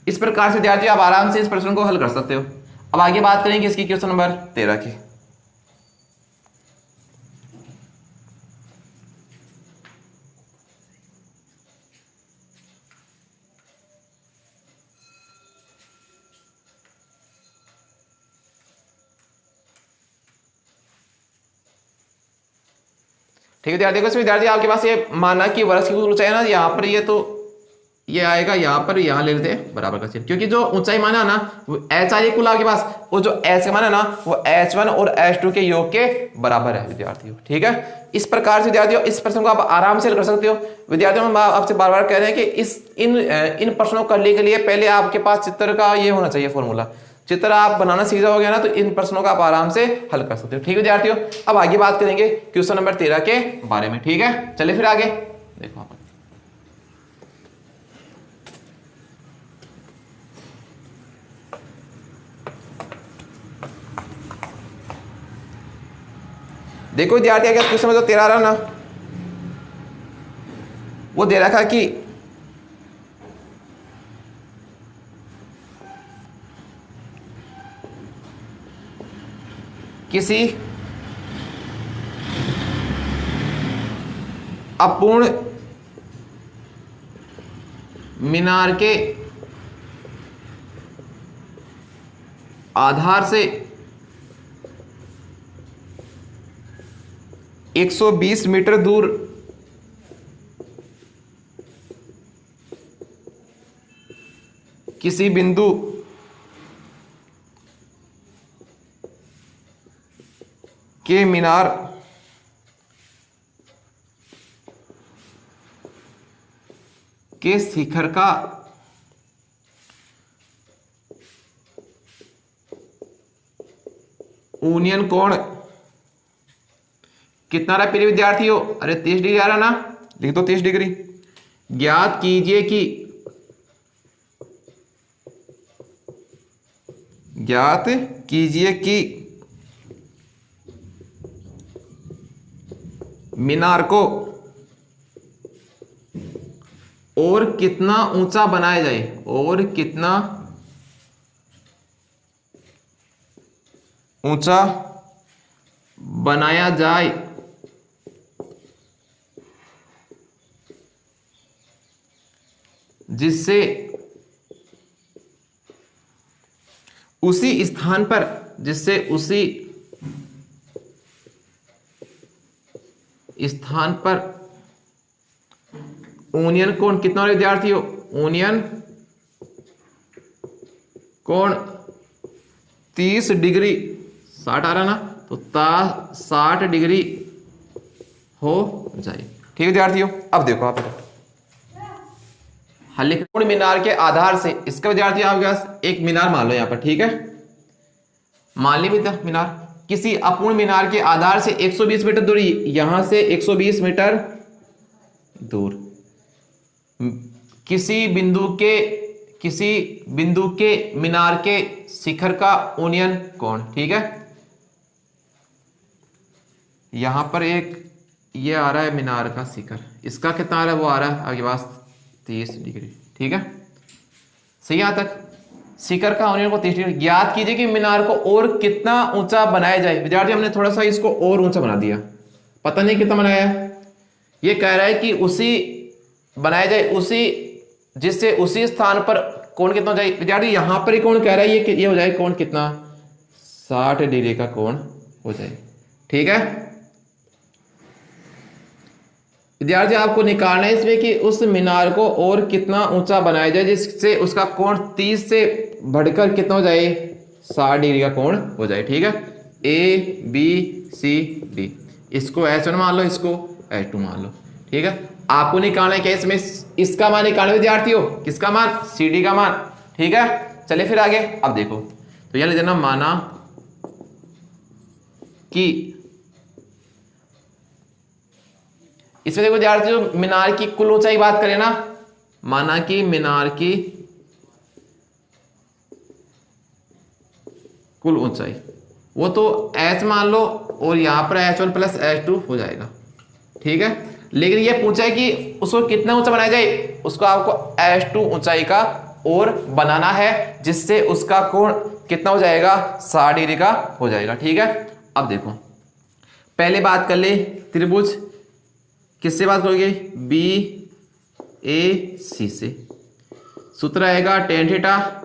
इस प्रकार से विद्यार्थी आप आराम से इस प्रश्न को हल कर सकते हो। अब आगे बात करेंगे इसकी क्वेश्चन नंबर 13 की। ठीक है विद्यार्थी, देखो विद्यार्थी आपके पास ये माना कि वृक्ष की ऊंचाई है ना, यहाँ पर ये तो ये आएगा, यहाँ पर यहाँ ले लेते हैं बराबर का चिन्ह, क्योंकि जो ऊंचाई माना ना वो H आई कुल आपके पास, वो जो H का माना ना वो H1 और H2 के योग के बराबर है विद्यार्थियों। ठीक है, इस प्रकार से विद्यार्थियों इस प्रश्न को आप आराम से कर सकते हो। विद्यार्थियों हम आपसे बार बार कह रहे हैं कि इन प्रश्नों को करने के लिए पहले आपके पास चित्र का ये होना चाहिए फॉर्मूला। चित्र आप बनाना सीख जाओगे ना तो इन प्रश्नों का आप आराम से हल कर सकते हो। ठीक है विद्यार्थियों, अब आगे बात करेंगे क्वेश्चन नंबर 13 के बारे में। ठीक है, चलिए फिर आगे देखो आप। देखो विद्यार्थी अगर क्वेश्चन में जो 13 रहा ना, वो दे रखा कि किसी अपूर्ण मीनार के आधार से 120 मीटर दूर किसी बिंदु के मीनार के शिखर का ऊनियन कोण कितना रहा प्रिय विद्यार्थियों, अरे 30 डिग्री आ रहा ना, लिख दो 30 डिग्री। ज्ञात कीजिए कि मीनार को और कितना ऊंचा बनाया जाए, और कितना ऊंचा बनाया जाए जिससे उसी स्थान पर ऊनियन कोण कितना हो विद्यार्थियों, ऊनियन कोण 30 डिग्री 60 आ रहा ना, तो 60 डिग्री हो जाए। ठीक है विद्यार्थियों, अब देखो आप हल कोण मीनार के आधार से, इसका विद्यार्थी आपके पास एक मीनार मान लो यहाँ पर। ठीक है, मान ली मीनार किसी अपूर्ण मीनार के आधार से 120 मीटर दूरी, यहां से 120 मीटर दूर किसी बिंदु के मीनार के शिखर का ऊनियन कोण। ठीक है, यहां पर एक ये आ रहा है मीनार का शिखर, इसका कितना आ रहा है, वो आ रहा है आपके पास 30 डिग्री। ठीक है, सही यहां तक शिखर का ऊनियन को 30 डिग्री। ज्ञात कीजिए कि मीनार को और कितना ऊंचा बनाया जाए। विद्यार्थी हमने थोड़ा सा इसको और ऊंचा बना दिया, पता नहीं कितना बनाया है, ये कह रहा है कि उसी बनाया जाए जिससे उसी स्थान पर कोण कितना हो जाए। विद्यार्थी यहां पर ही कोण कह रहा है ये हो जाए कोण कितना, 60 डिग्री का कोण हो जाए। ठीक है विद्यार्थी, आपको निकालना है इसमें कि उस मीनार को और कितना ऊंचा बनाया जाए जिससे उसका कोण 30 से बढ़कर कितना हो जाए, 60 डिग्री का कोण हो जाए। ठीक है, ए बी सी डी, इसको H1 मान लो, इसको H2 मान लो। ठीक है, आपको निकालना है क्या इसमें, इसका मान निकालना विद्यार्थियों, किसका मान, सी डी का मान। ठीक है, चलिए फिर आगे। अब देखो तो यह ले देना, माना कि इसमें देखो विद्यार्थियों मीनार की कुल ऊंचाई बात करें ना, माना कि मीनार की कुल ऊंचाई वो तो H मान लो और यहाँ पर H1 प्लस H2 हो जाएगा। ठीक है, लेकिन ये पूछा है कि उसको कितना ऊंचा बनाया जाए, उसको आपको H2 ऊंचाई का और बनाना है, जिससे उसका कोण कितना हो जाएगा, 60 डिग्री का हो जाएगा। ठीक है, अब देखो पहले बात कर ले त्रिभुज, किससे बात करोगे, बी ए सी से। सूत्र आएगा टेन थीटा,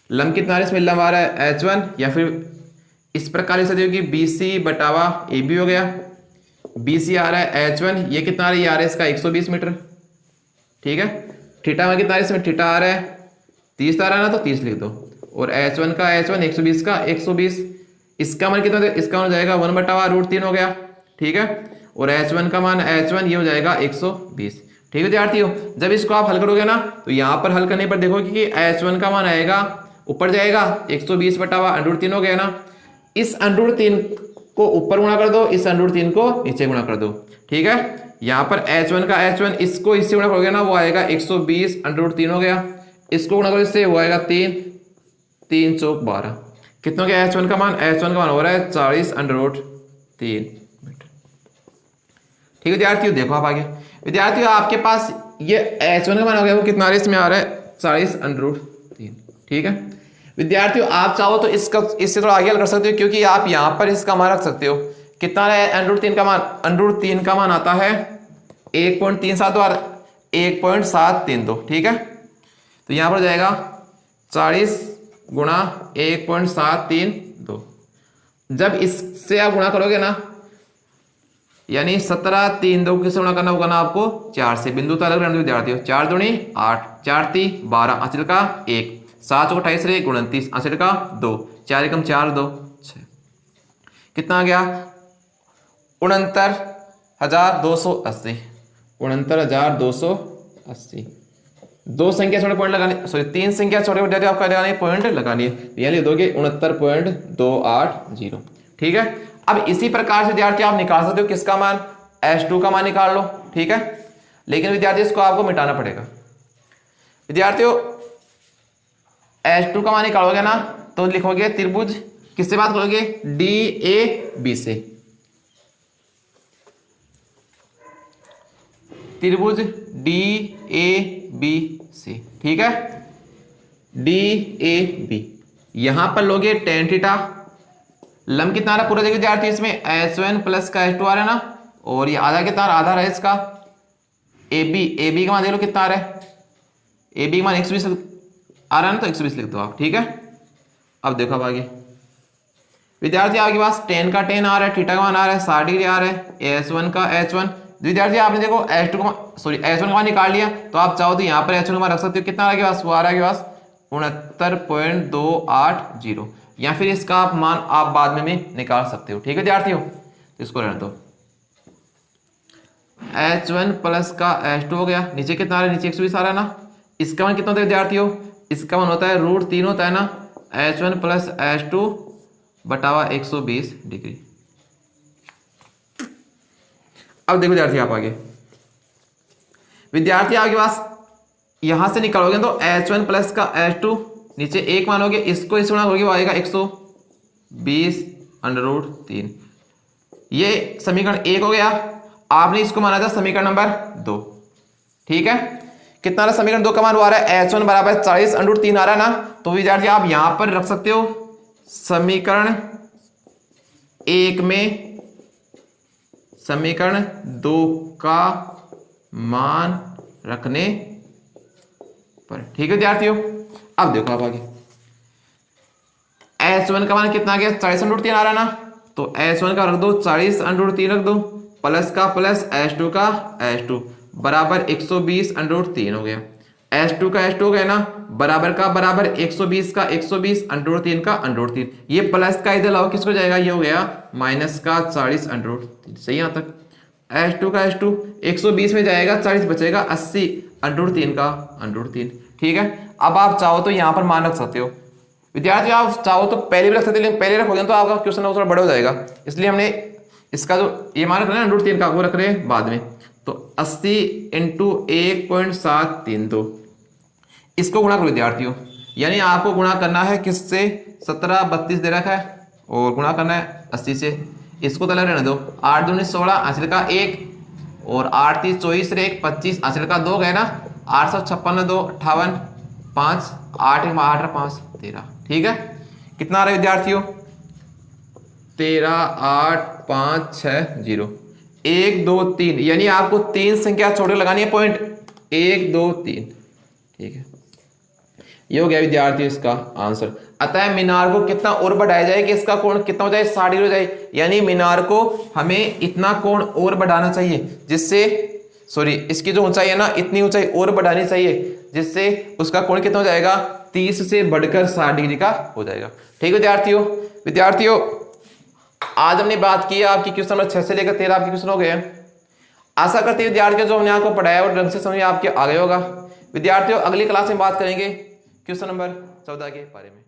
लंब कितना आ रहा है इसमें, लंब आ रहा है H1, या फिर इस प्रकार लिख सकते हो कि बी सी बटावा ए बी हो गया। बी सी आ रहा है H1, ये कितना आ रहा है, ये आ रहा है इसका 120 मीटर। ठीक है, थीटा में कितना आ रहा है, इसमें थीटा आ रहा है 30 आ रहा है ना, तो 30 लिख दो, और H1 का H1 120 का 120, इसका मान कितना, इसका मान हो जाएगा 1 बटावा √3 हो गया। ठीक है, और H1 का मान H1 ये हो जाएगा 120। ठीक है विद्यार्थियों, जब इसको आप हल करोगे ना, तो यहाँ पर हल करने पर देखोगे कि H1 का मान आएगा ऊपर जाएगा 120 बटावा √3 हो गया ना, इस √3 को ऊपर गुणा कर दो, इस √3 को नीचे गुणा कर दो। ठीक है, यहाँ पर H1 का H1 इसको इससे गुणा करोगे ना, वो आएगा 120 √3 हो गया, इसको गुणा करो इससे, वो आएगा 3 3 चौक 12, कितना हो गया H1 का मान, H1 का मान हो रहा है 40 √3 मीटर। ठीक है विद्यार्थियों, देखो आप आगे विद्यार्थियों, आपके पास ये H1 का मान हो गया, वो कितना इसमें आ रहा है 40 √3। ठीक है विद्यार्थियों, आप चाहो तो इससे थोड़ा आगे हल कर सकते हो, क्योंकि आप यहाँ पर इसका मान रख सकते हो, कितना है √3 का मान, √3 का मान आता है 1.37 और 1.732। ठीक है, तो यहाँ पर जाएगा 40 गुणा 1.732, जब इससे आप गुणा करोगे ना, यानी 17 3 2 किससे गुणा करना होगा ना आपको, 4 से, बिंदु तो अलग रहने विद्यार्थियों, 4 दूनी 8, 4 3 12, अंशल का 1, 7 चौक 28 रे 29, अंशल का 2, 4 एकम 4 2 6, कितना आ गया 69,280, 69,280। दो संख्या छोटे पॉइंट लगाने, सॉरी 3 संख्या छोटे विद्यार्थी आपका लगाने पॉइंट लगानी है, यानी लिख दोगे 69.280। ठीक है, अब इसी प्रकार से विद्यार्थी आप निकाल सकते हो किसका मान, H2 का मान निकाल लो। ठीक है, लेकिन विद्यार्थी इसको आपको मिटाना पड़ेगा। विद्यार्थियों H2 का मान निकालोगे ना, तो लिखोगे त्रिभुज, किससे बात करोगे, डी ए बी से, त्रिभुज डी ए बी सी। ठीक है, डी ए बी, यहां पर लोगे टेन थीटा, लंब कितना आ रहा है पूरा देखिए विद्यार्थी, इसमें H1 प्लस का H2 आ रहा है ना, और ये आधा कितना आधा रहा है इसका ए बी का मान देख लो कितना आ रहा है, ए बी का मान 120 आ रहा है ना, तो 120 लिख दो आप। ठीक है, अब देखो अब आगे विद्यार्थी, आपके पास टेन का टेन आ रहा है, थीटा का मान आ रहा है 60 डिग्री आ रहा है, H1 का H1, विद्यार्थी आपने देखो H2 का सॉरी H1 का मान निकाल लिया, तो आप चाहो तो यहाँ पर H1 का मान रख सकते हो, कितना आ रहा है वो आ रहा है के पास 69.280, या फिर इसका आप मान आप बाद में भी निकाल सकते हो। ठीक है विद्यार्थियों, तो इसको रहने दो, H1 प्लस का H2 हो गया, नीचे कितना आ रहा है, नीचे 120 आ रहा है ना, इसका मान कितना होता है विद्यार्थियों, इसका मान होता है √3 होता है ना, H1 प्लस H2 बटावा 120 डिग्री। अब देखो विद्यार्थी आप आगे, विद्यार्थी आपके पास यहां से निकालोगे तो H1 प्लस का H2 नीचे एक मानोगे, इसको इस गुणा होगी, वो आएगा 120 √3। ये समीकरण 1 हो गया, आपने इसको माना था समीकरण नंबर 2। ठीक है, कितना आ रहा है समीकरण 2 का मान, वो आ रहा है H1 बराबर 40 √3 आ रहा है ना, तो विद्यार्थी आप यहां पर रख सकते हो समीकरण 1 में समीकरण 2 का मान रखने पर। ठीक है विद्यार्थियों, अब देखो आप आगे, H1 का मान कितना आ गया 40 √3 आ रहा है ना, तो H1 का रख दो 40 √3 रख दो, प्लस का प्लस H2 का H2 बराबर 120 √3 हो गया। H2 का H2 हो गया ना, बराबर का बराबर 120 का 120 √3 का √3, ये प्लस का इधर लाओ किसको जाएगा, ये हो गया माइनस का 40 √3। सही यहाँ तक। H2 का H2 120 में जाएगा, 40 बचेगा, 80 √3 का √3। ठीक है। अब आप चाहो तो यहाँ पर मान रख सकते हो विद्यार्थी, आप चाहो तो पहले भी रख सकते हो, लेकिन पहले रखोगे तो आपका क्वेश्चन थोड़ा बड़ा हो जाएगा, इसलिए हमने इसका जो ये मान रख रहे हैं √3 का वो रख रहे हैं बाद में। तो 80 × 1.732, इसको गुणा करो विद्यार्थियों, यानी आपको गुणा करना है किससे, 17 32 दे रखा है और गुणा करना है 80 से। इसको तो अलग रहने दो, 8 दूनी 16 हासिल का 1 और 8 3 24 1 25 हासिल का 2 गए ना, 856 2 58 5 8 8 5 13। ठीक है। कितना आ रहा है विद्यार्थियों, 13 8 5 6 0 1 2 3, यानी आपको 3 संख्या छोड़ के लगानी है पॉइंट, 1 2 3। ठीक है, ये हो गया विद्यार्थी इसका आंसर। अतः मीनार को कितना और बढ़ाया जाए कि इसका कोण कितना हो जाए, 60 डिग्री हो जाए, यानी मीनार को हमें इतना कोण और बढ़ाना चाहिए जिससे, सॉरी इसकी जो ऊंचाई है ना, इतनी ऊंचाई और बढ़ानी चाहिए जिससे उसका कोण कितना हो जाएगा, 30 से बढ़कर 60 डिग्री का हो जाएगा। ठीक है विद्यार्थियों आज हमने बात की आपकी क्वेश्चन नंबर 6 से लेकर 13 आपके क्वेश्चन हो गए हैं। आशा करते हैं विद्यार्थियों जो हमने आपको पढ़ाया और ढंग से समझ आपके आ गए होगा। विद्यार्थियों अगली क्लास में बात करेंगे क्वेश्चन नंबर 14 के बारे में।